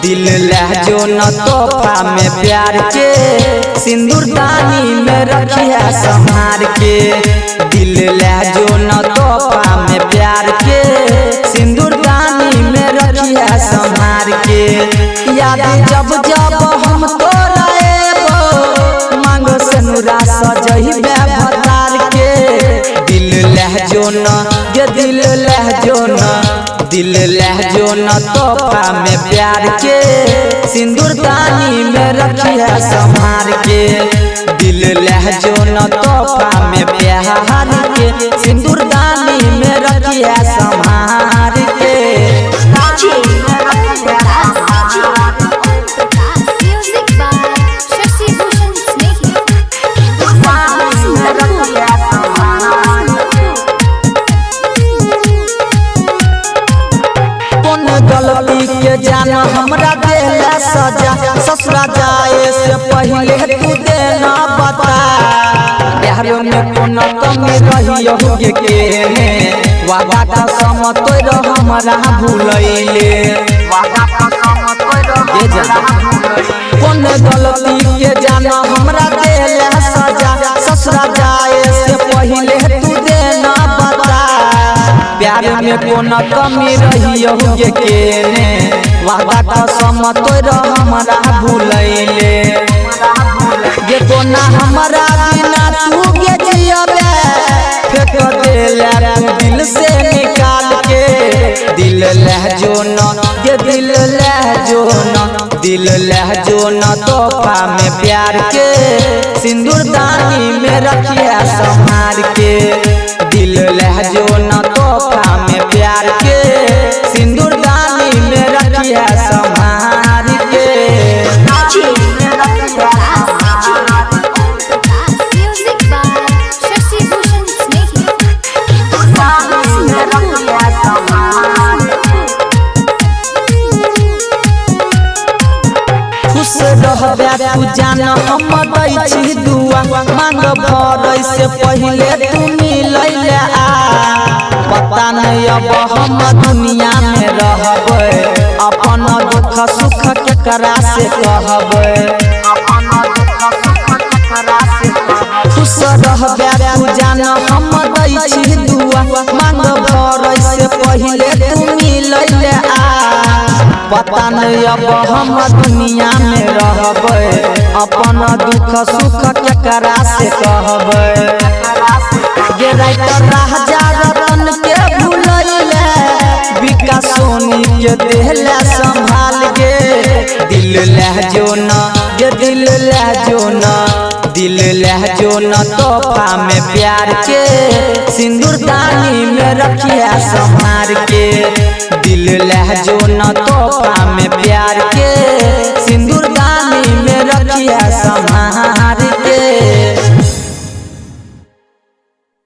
दिल लहजो न तोहफा में प्यार के सिंदूरदानी में रखिया संभार के। दिल लहजो न तोहफा में प्यार के सिंदूरदानी में रखिया संभार के। याद जब जब हम तोरा एबो मांगो से नुरा सजही भतार के। दिल लहजो न तोहफा में प्यार के सिंदूरदानी में रखिया संभार के। दिल लहजो न तोहफा में प्यार के सिंदूरदानी में रखिया संभार के। गलती के जाना हमरा देला सजा ससुरा जाए से पहले तू देना बता। प्यार में कोनो कमी रही होगे के वादा कसम तोर हमरा भूलैले। कौन गलती के जाना हमरा देला सजा ससुरा जाए से पहले तू देना बता। प्यार में कोनो कमी रही होगे के वादा कसम तोर हमरा भूलैले। ये कोना हमरा बिना तू के जियबे फेंक देला दिल से निकाल के। दिल लहजो न तोहफा में प्यार के सिंदूरदानी में रखिया संभार के। दिल लहजो न तोहफा में प्यार के सिंदूरदानी में रखिया संभार के। खुश रहबे तू जान हम दै छी दुआ मांग भरै से पहले तू मिलैले आ। पता नहीं अब हम दुनिया में रहबै अपन दुख सुख केकरा से कहबै। खुश रहबे तू जान हम दै छी दुआ मांग भरै से पहले तू मिलैले आ। पता नहीं अब हम दुनिया में रहबै अपन दुख सुख केकरा से कहबै। ये राइटर राजा रतन के भूलैले बिका सोनी के देहला संभाल के। दिल लहजो न तोहफा में प्यार के सिंदूरदानी में रखिया संभार के। दिल लहजो न तोहफा में प्यार के सिंदूरदानी